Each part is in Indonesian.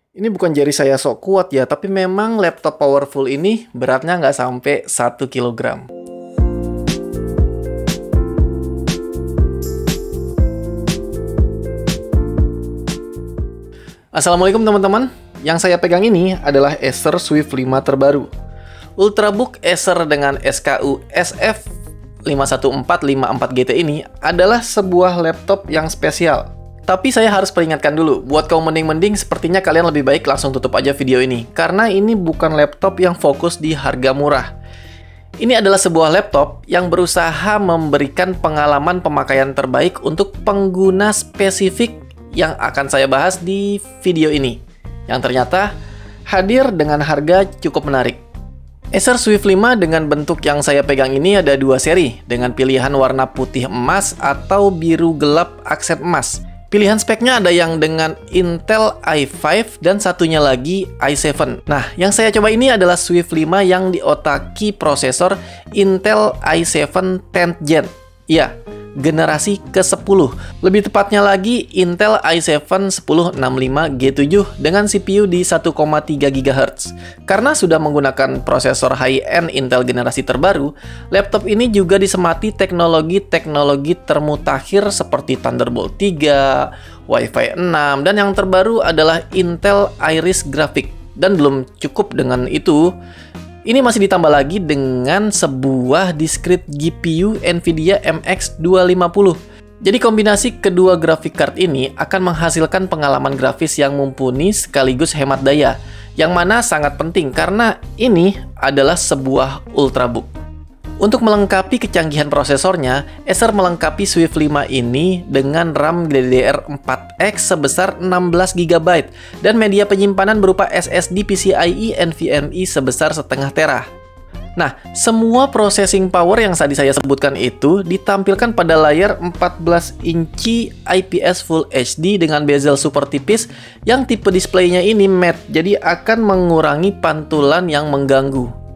Ini bukan jari saya sok kuat ya, tapi memang laptop powerful ini beratnya nggak sampai 1 kilogram. Assalamualaikum teman-teman. Yang saya pegang ini adalah Acer Swift 5 terbaru. Ultrabook Acer dengan SKU SF51454GT ini adalah sebuah laptop yang spesial. Tapi saya harus peringatkan dulu, buat kaum mending-mending sepertinya kalian lebih baik langsung tutup aja video ini. Karena ini bukan laptop yang fokus di harga murah. Ini adalah sebuah laptop yang berusaha memberikan pengalaman pemakaian terbaik untuk pengguna spesifik yang akan saya bahas di video ini. Yang ternyata hadir dengan harga cukup menarik. Acer Swift 5 dengan bentuk yang saya pegang ini ada dua seri dengan pilihan warna putih emas atau biru gelap aksen emas. Pilihan speknya ada yang dengan Intel i5 dan satunya lagi i7. Nah, yang saya coba ini adalah Swift 5 yang diotaki prosesor Intel i7 10th Gen. Iya, generasi ke-10. Lebih tepatnya lagi Intel i7 1065G7 dengan CPU di 1,3 GHz. Karena sudah menggunakan prosesor high-end Intel generasi terbaru, laptop ini juga disemati teknologi-teknologi termutakhir seperti Thunderbolt 3, Wi-Fi 6, dan yang terbaru adalah Intel Iris Graphics. Dan belum cukup dengan itu, ini masih ditambah lagi dengan sebuah discrete GPU NVIDIA MX 250. Jadi kombinasi kedua graphic card ini akan menghasilkan pengalaman grafis yang mumpuni sekaligus hemat daya, yang mana sangat penting karena ini adalah sebuah ultrabook. Untuk melengkapi kecanggihan prosesornya, Acer melengkapi Swift 5 ini dengan RAM DDR4X sebesar 16 GB dan media penyimpanan berupa SSD PCIe NVMe sebesar 0,5 tera. Nah, semua processing power yang tadi saya sebutkan itu ditampilkan pada layar 14 inci IPS Full HD dengan bezel super tipis yang tipe displaynya ini matte, jadi akan mengurangi pantulan yang mengganggu.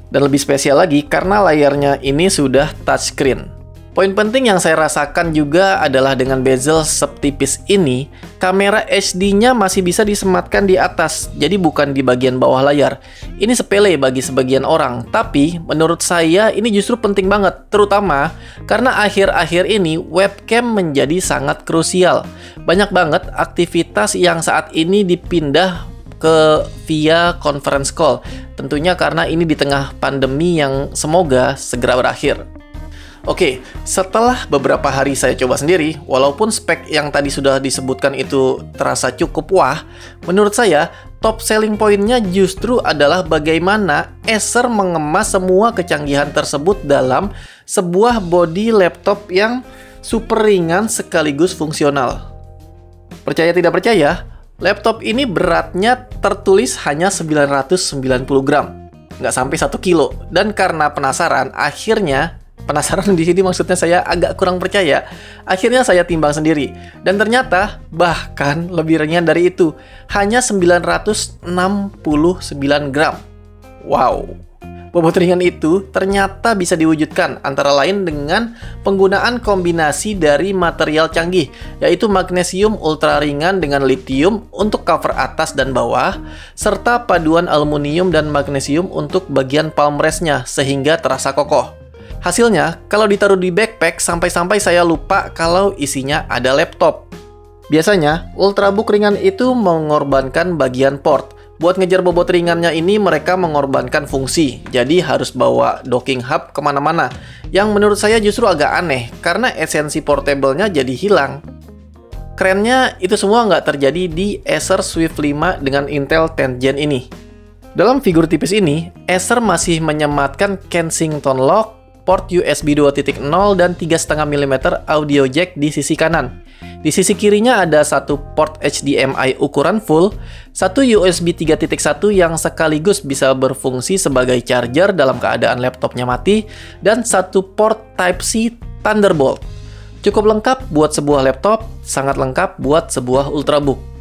Dan lebih spesial lagi karena layarnya ini sudah touchscreen. Poin penting yang saya rasakan juga adalah dengan bezel setipis ini, kamera HD-nya masih bisa disematkan di atas, jadi bukan di bagian bawah layar. Ini sepele bagi sebagian orang, tapi menurut saya ini justru penting banget, terutama karena akhir-akhir ini webcam menjadi sangat krusial. Banyak banget aktivitas yang saat ini dipindah ke via conference call. Tentunya karena ini di tengah pandemi yang semoga segera berakhir. Oke, setelah beberapa hari saya coba sendiri, walaupun spek yang tadi sudah disebutkan itu terasa cukup wah, menurut saya top selling point-nya justru adalah bagaimana Acer mengemas semua kecanggihan tersebut dalam sebuah body laptop yang super ringan sekaligus fungsional. Percaya tidak percaya, laptop ini beratnya tertulis hanya 990 gram, nggak sampai 1 kilo. Dan karena penasaran di sini maksudnya saya agak kurang percaya, akhirnya saya timbang sendiri. Dan ternyata bahkan lebih ringan dari itu, hanya 969 gram. Wow! Bobot ringan itu ternyata bisa diwujudkan antara lain dengan penggunaan kombinasi dari material canggih, yaitu magnesium ultra ringan dengan lithium untuk cover atas dan bawah, serta paduan aluminium dan magnesium untuk bagian palm rest-nya sehingga terasa kokoh. Hasilnya, kalau ditaruh di backpack, sampai-sampai saya lupa kalau isinya ada laptop. Biasanya, ultrabook ringan itu mengorbankan bagian port. Buat ngejar bobot ringannya ini mereka mengorbankan fungsi, jadi harus bawa docking hub kemana-mana. Yang menurut saya justru agak aneh, karena esensi portable-nya jadi hilang. Kerennya itu semua nggak terjadi di Acer Swift 5 dengan Intel 10th Gen ini. Dalam figur tipis ini, Acer masih menyematkan Kensington lock, port USB 2.0 dan 3,5 mm audio jack di sisi kanan. Di sisi kirinya ada satu port HDMI ukuran full, satu USB 3.1 yang sekaligus bisa berfungsi sebagai charger dalam keadaan laptopnya mati, dan satu port Type-C Thunderbolt. Cukup lengkap buat sebuah laptop, sangat lengkap buat sebuah ultrabook.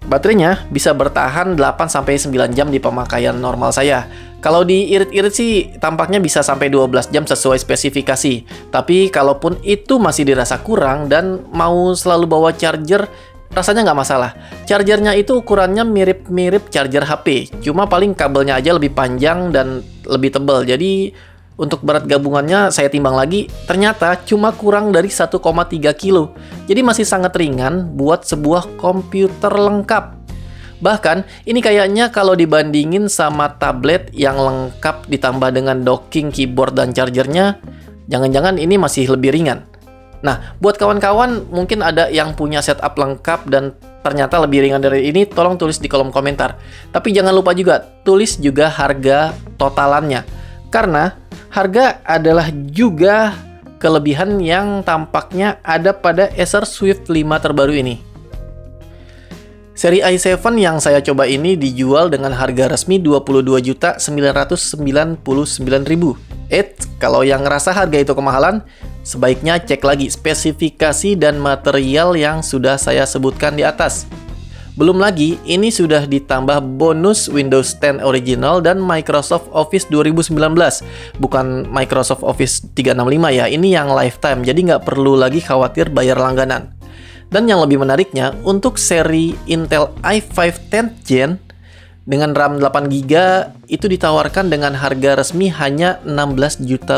Baterainya bisa bertahan 8-9 jam di pemakaian normal saya. Kalau diirit-irit sih tampaknya bisa sampai 12 jam sesuai spesifikasi. Tapi kalaupun itu masih dirasa kurang dan mau selalu bawa charger, rasanya nggak masalah. Chargernya itu ukurannya mirip-mirip charger HP, cuma paling kabelnya aja lebih panjang dan lebih tebal. Jadi untuk berat gabungannya saya timbang lagi, ternyata cuma kurang dari 1,3 kilo. Jadi masih sangat ringan buat sebuah komputer lengkap. Bahkan, ini kayaknya kalau dibandingin sama tablet yang lengkap ditambah dengan docking keyboard dan chargernya, jangan-jangan ini masih lebih ringan. Nah, buat kawan-kawan mungkin ada yang punya setup lengkap dan ternyata lebih ringan dari ini, tolong tulis di kolom komentar. Tapi jangan lupa juga, tulis juga harga totalannya. Karena harga adalah juga kelebihan yang tampaknya ada pada Acer Swift 5 terbaru ini. Seri i7 yang saya coba ini dijual dengan harga resmi Rp22.999.000. Kalau yang ngerasa harga itu kemahalan, sebaiknya cek lagi spesifikasi dan material yang sudah saya sebutkan di atas. Belum lagi, ini sudah ditambah bonus Windows 10 Original dan Microsoft Office 2019. Bukan Microsoft Office 365 ya, ini yang lifetime, jadi nggak perlu lagi khawatir bayar langganan. Dan yang lebih menariknya, untuk seri Intel i5 10th Gen dengan RAM 8GB itu ditawarkan dengan harga resmi hanya Rp16 juta.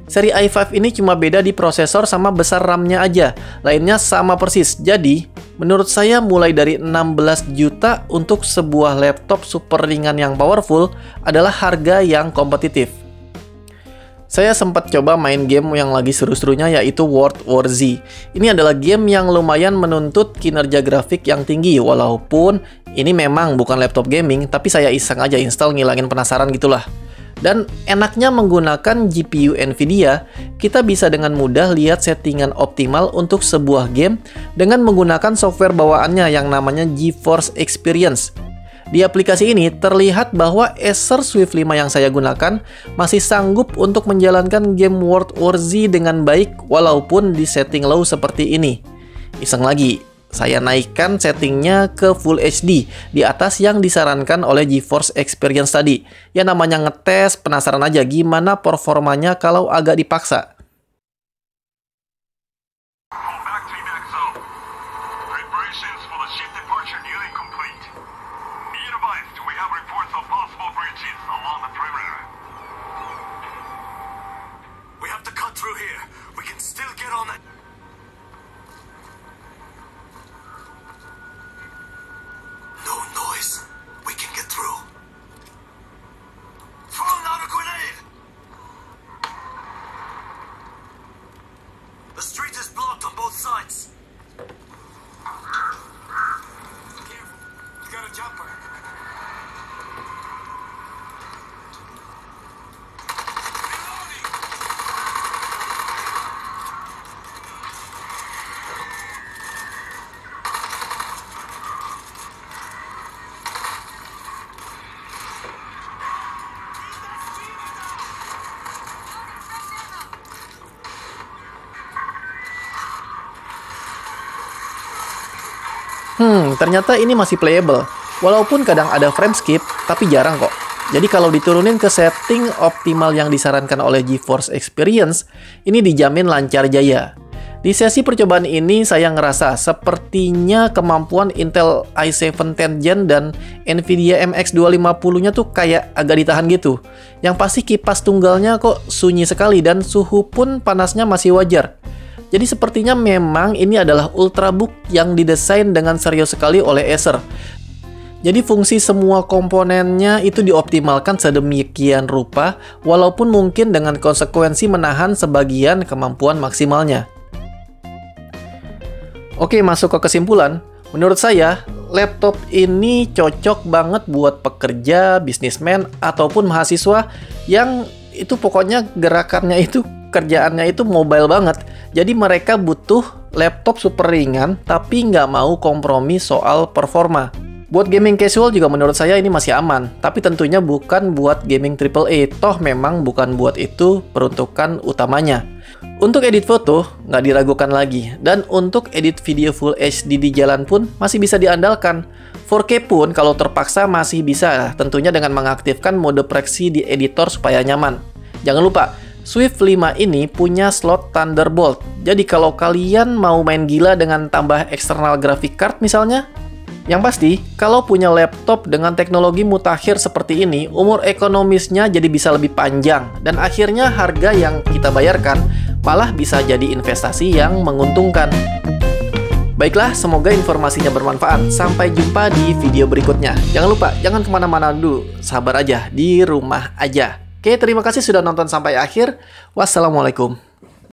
Seri i5 ini cuma beda di prosesor sama besar RAM-nya aja, lainnya sama persis. Jadi, menurut saya mulai dari 16 juta untuk sebuah laptop super ringan yang powerful adalah harga yang kompetitif. Saya sempat coba main game yang lagi seru-serunya yaitu World War Z. Ini adalah game yang lumayan menuntut kinerja grafik yang tinggi, walaupun ini memang bukan laptop gaming, tapi saya iseng aja install ngilangin penasaran gitulah. Dan enaknya menggunakan GPU Nvidia, kita bisa dengan mudah lihat settingan optimal untuk sebuah game dengan menggunakan software bawaannya yang namanya GeForce Experience. Di aplikasi ini terlihat bahwa Acer Swift 5 yang saya gunakan masih sanggup untuk menjalankan game World War Z dengan baik walaupun di setting low seperti ini. Iseng lagi, saya naikkan settingnya ke Full HD di atas yang disarankan oleh GeForce Experience tadi. Ya namanya ngetes, penasaran aja gimana performanya kalau agak dipaksa. Ternyata ini masih playable. Walaupun kadang ada frame skip, tapi jarang kok. Jadi kalau diturunin ke setting optimal yang disarankan oleh GeForce Experience, ini dijamin lancar jaya. Di sesi percobaan ini saya ngerasa sepertinya kemampuan Intel i7 10th Gen dan Nvidia MX 250-nya tuh kayak agak ditahan gitu. Yang pasti kipas tunggalnya kok sunyi sekali dan suhu pun panasnya masih wajar. Jadi sepertinya memang ini adalah Ultrabook yang didesain dengan serius sekali oleh Acer. Jadi fungsi semua komponennya itu dioptimalkan sedemikian rupa, walaupun mungkin dengan konsekuensi menahan sebagian kemampuan maksimalnya. Oke, masuk ke kesimpulan. Menurut saya, laptop ini cocok banget buat pekerja, bisnismen, ataupun mahasiswa yang itu pokoknya gerakannya itu, kerjaannya itu mobile banget. Jadi mereka butuh laptop super ringan, tapi nggak mau kompromi soal performa. Buat gaming casual juga menurut saya ini masih aman, tapi tentunya bukan buat gaming AAA, toh memang bukan buat itu peruntukan utamanya. Untuk edit foto, nggak diragukan lagi, dan untuk edit video Full HD di jalan pun masih bisa diandalkan. 4K pun kalau terpaksa masih bisa, tentunya dengan mengaktifkan mode proxy di editor supaya nyaman. Jangan lupa, Swift 5 ini punya slot Thunderbolt. Jadi kalau kalian mau main gila dengan tambah eksternal graphic card misalnya, yang pasti, kalau punya laptop dengan teknologi mutakhir seperti ini, umur ekonomisnya jadi bisa lebih panjang. Dan akhirnya harga yang kita bayarkan malah bisa jadi investasi yang menguntungkan. Baiklah, semoga informasinya bermanfaat. Sampai jumpa di video berikutnya. Jangan lupa, jangan kemana-mana dulu. Sabar aja, di rumah aja. Oke, terima kasih sudah nonton sampai akhir. Wassalamualaikum.